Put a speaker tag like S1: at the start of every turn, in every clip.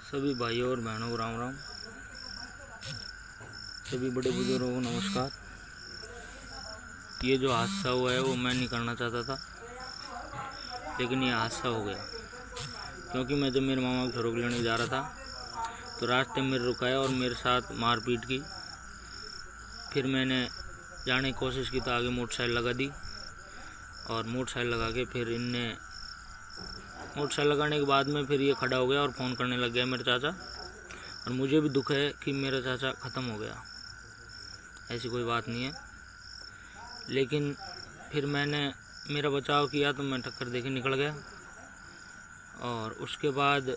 S1: सभी भाइयों और बहनों को राम राम। सभी बड़े बुजुर्गों को नमस्कार। ये जो हादसा हुआ है वो मैं नहीं करना चाहता था, लेकिन ये हादसा हो गया क्योंकि मैं जब मेरे मामा के छोरों को लेने जा रहा था तो रास्ते में रुकाया और मेरे साथ मारपीट की। फिर मैंने जाने की कोशिश की तो आगे मोटरसाइकिल लगा दी और मोटरसाइकिल लगा के फिर इनने मोटरसाइकिल लगाने के बाद में फिर ये खड़ा हो गया और फ़ोन करने लग गया मेरे चाचा। और मुझे भी दुख है कि मेरा चाचा ख़त्म हो गया, ऐसी कोई बात नहीं है। लेकिन फिर मैंने मेरा बचाव किया तो मैं टक्कर देके निकल गया और उसके बाद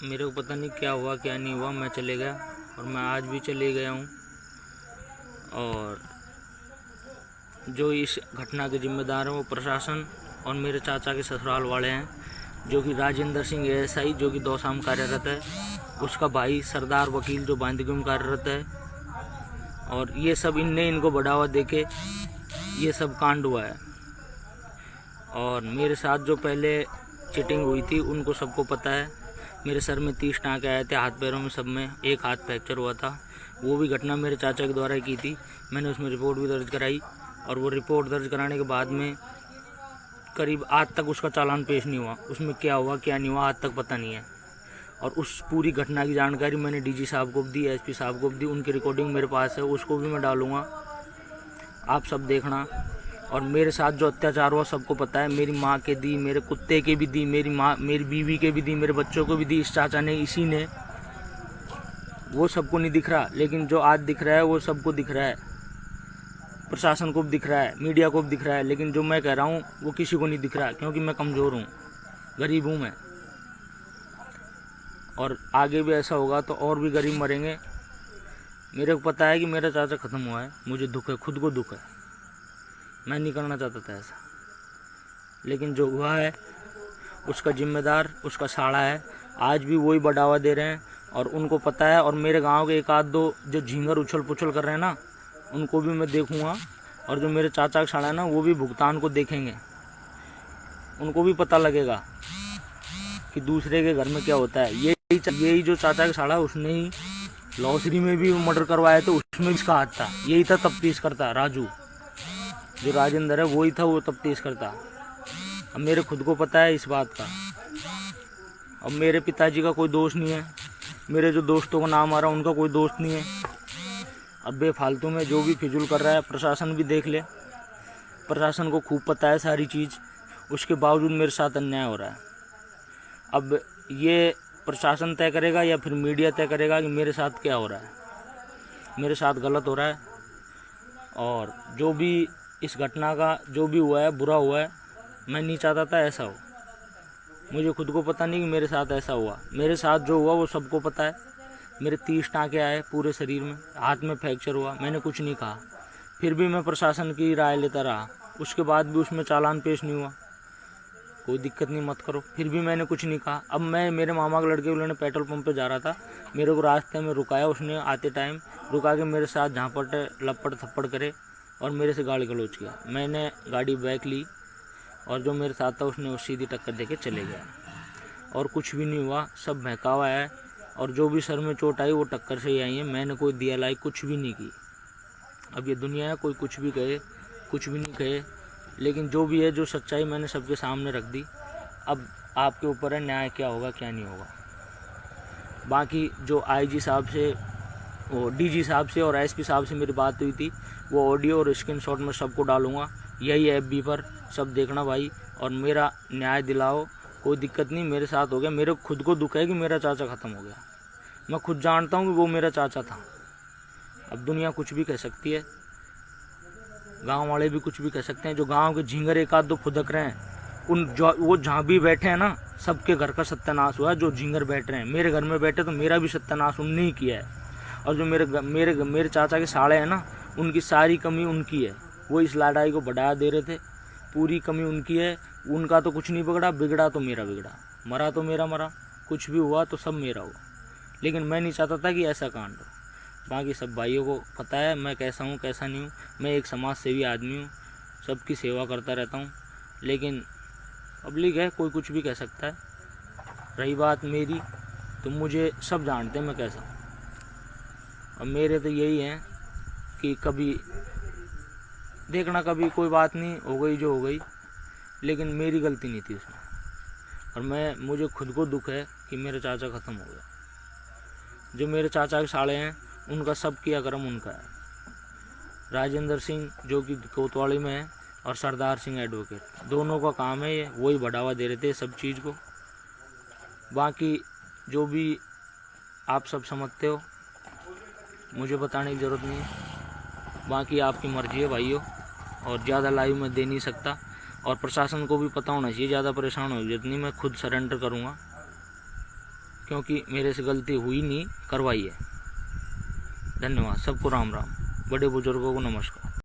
S1: मेरे को पता नहीं क्या हुआ क्या नहीं हुआ, मैं चले गया और मैं आज भी चले गया हूँ। और जो इस घटना के जिम्मेदार हैं वो प्रशासन और मेरे चाचा के ससुराल वाले हैं, जो कि राजेंद्र सिंह एएसआई जो कि दौसाम कार्यरत है, उसका भाई सरदार वकील जो बांदीकुई में कार्यरत है। और ये सब इनको बढ़ावा देके ये सब कांड हुआ है। और मेरे साथ जो पहले चीटिंग हुई थी उनको सबको पता है। मेरे सर में 30 टाँके आए थे, हाथ पैरों में सब में, एक हाथ फ्रैक्चर हुआ था। वो भी घटना मेरे चाचा के द्वारा की थी। मैंने उसमें रिपोर्ट भी दर्ज कराई और वो रिपोर्ट दर्ज कराने के बाद में करीब आज तक उसका चालान पेश नहीं हुआ। उसमें क्या हुआ क्या नहीं हुआ आज तक पता नहीं है। और उस पूरी घटना की जानकारी मैंने डीजी साहब को भी दी, एसपी साहब को भी दी। उनकी रिकॉर्डिंग मेरे पास है, उसको भी मैं डालूँगा, आप सब देखना। और मेरे साथ जो अत्याचार हुआ सबको पता है। मेरी माँ के दी, मेरे कुत्ते के भी दी, मेरी बीवी के भी दी, मेरे बच्चों को भी दी इस चाचा ने, इसी ने। वो सबको नहीं दिख रहा, लेकिन जो आज दिख रहा है वो सबको दिख रहा है। प्रशासन को भी दिख रहा है, मीडिया को भी दिख रहा है, लेकिन जो मैं कह रहा हूँ वो किसी को नहीं दिख रहा, क्योंकि मैं कमज़ोर हूँ, गरीब हूँ मैं। और आगे भी ऐसा होगा तो और भी गरीब मरेंगे। मेरे को पता है कि मेरा चाचा ख़त्म हुआ है, मुझे दुख है, खुद को दुख है। मैं नहीं करना चाहता था ऐसा, लेकिन जो हुआ है उसका जिम्मेदार उसका साड़ा है। आज भी वही बढ़ावा दे रहे हैं और उनको पता है। और मेरे गांव के एक आध दो जो झींगर उछल पुछल कर रहे हैं ना, उनको भी मैं देखूंगा। और जो मेरे चाचा का साड़ा है ना, वो भी भुगतान को देखेंगे। उनको भी पता लगेगा कि दूसरे के घर में क्या होता है। यही जो चाचा का साड़ा, उसने ही लौसरी में भी मर्डर करवाया तो उसमें इसका हाथ था। यही था तफ्तीश करता, राजू जो राजेंद्र है वही था, वो तफ्तीश करता। अब मेरे खुद को पता है इस बात का। अब मेरे पिताजी का कोई दोष नहीं है, मेरे जो दोस्तों का नाम आ रहा है उनका कोई दोस्त नहीं है। अब बेफालतू में जो भी फिजूल कर रहा है प्रशासन भी देख ले। प्रशासन को खूब पता है सारी चीज़, उसके बावजूद मेरे साथ अन्याय हो रहा है। अब ये प्रशासन तय करेगा या फिर मीडिया तय करेगा कि मेरे साथ क्या हो रहा है। मेरे साथ गलत हो रहा है। और जो भी इस घटना का जो भी हुआ है, बुरा हुआ है, मैं नहीं चाहता था ऐसा हो। मुझे खुद को पता नहीं कि मेरे साथ ऐसा हुआ। मेरे साथ जो हुआ वो सबको पता है। मेरे 30 टाँके आए पूरे शरीर में, हाथ में फ्रैक्चर हुआ, मैंने कुछ नहीं कहा। फिर भी मैं प्रशासन की राय लेता रहा, उसके बाद भी उसमें चालान पेश नहीं हुआ। कोई दिक्कत नहीं, मत करो। फिर भी मैंने कुछ नहीं कहा। अब मैं मेरे मामा के लड़के को लेने पेट्रोल पंप पे जा रहा था, मेरे को रास्ते में रुकाया उसने। आते टाइम रुका के मेरे साथ झापट लपड़ थप्पड़ करे और मेरे से गाली गलौज किया। मैंने गाड़ी बैक ली और जो मेरे साथ था उसने उस सीधी टक्कर देके चले गया। और कुछ भी नहीं हुआ, सब बहकावा है। और जो भी सर में चोट आई वो टक्कर से ही आई है, मैंने कोई दिया लाई कुछ भी नहीं की। अब ये दुनिया है, कोई कुछ भी कहे कुछ भी नहीं कहे, लेकिन जो भी है, जो सच्चाई मैंने सबके सामने रख दी। अब आपके ऊपर है न्याय क्या होगा क्या नहीं होगा। बाकी जो आईजी साहब से, वो डीजी साहब से और एसपी साहब से मेरी बात हुई थी, वो ऑडियो और स्क्रीनशॉट में सबको डालूंगा, यही एफबी पर, सब देखना भाई। और मेरा न्याय दिलाओ, कोई दिक्कत नहीं, मेरे साथ हो गया। मेरे खुद को दुख है कि मेरा चाचा ख़त्म हो गया। मैं खुद जानता हूँ कि वो मेरा चाचा था। अब दुनिया कुछ भी कह सकती है, गांव वाले भी कुछ भी कह सकते हैं। जो गांव के झींगर एक आध दो फुदक रहे हैं, वो जहाँ भी बैठे हैं ना, सबके घर का सत्यानाश हुआ है। जो झींगर बैठ रहे हैं, मेरे घर में बैठे तो मेरा भी सत्यानाश उनने ही किया है। और जो मेरे चाचा के साड़े हैं ना, उनकी सारी कमी उनकी है। वो इस लड़ाई को बढ़ा दे रहे थे, पूरी कमी उनकी है। उनका तो कुछ नहीं बिगड़ा, बिगड़ा तो मेरा बिगड़ा, मरा तो मेरा मरा, कुछ भी हुआ तो सब मेरा हुआ। लेकिन मैं नहीं चाहता था कि ऐसा कांड हो। बाकी सब भाइयों को पता है मैं कैसा हूँ कैसा नहीं हूँ। मैं एक समाज सेवी आदमी हूँ, सबकी सेवा करता रहता हूँ। लेकिन पब्लिक है, कोई कुछ भी कह सकता है। रही बात मेरी, तो मुझे सब जानते हैं मैं कैसा हूँ। और मेरे तो यही है कि कभी देखना, कभी कोई बात नहीं, हो गई जो हो गई, लेकिन मेरी गलती नहीं थी उसमें। और मुझे खुद को दुख है कि मेरे चाचा ख़त्म हो गए। जो मेरे चाचा के साले हैं उनका सब किया कर्म उनका है। राजेंद्र सिंह जो कि कोतवाली में है, और सरदार सिंह एडवोकेट, दोनों का काम है ये, वही बढ़ावा दे रहे थे सब चीज़ को। बाकी जो भी आप सब समझते हो मुझे बताने की ज़रूरत नहीं है, बाकी आपकी मर्ज़ी है भाइयों। और ज़्यादा लाइव में दे नहीं सकता, और प्रशासन को भी पता होना चाहिए, ज़्यादा परेशान हो जितनी मैं खुद सरेंडर करूँगा, क्योंकि मेरे से गलती हुई नहीं, करवाई है। धन्यवाद, सबको राम राम, बड़े बुजुर्गों को नमस्कार।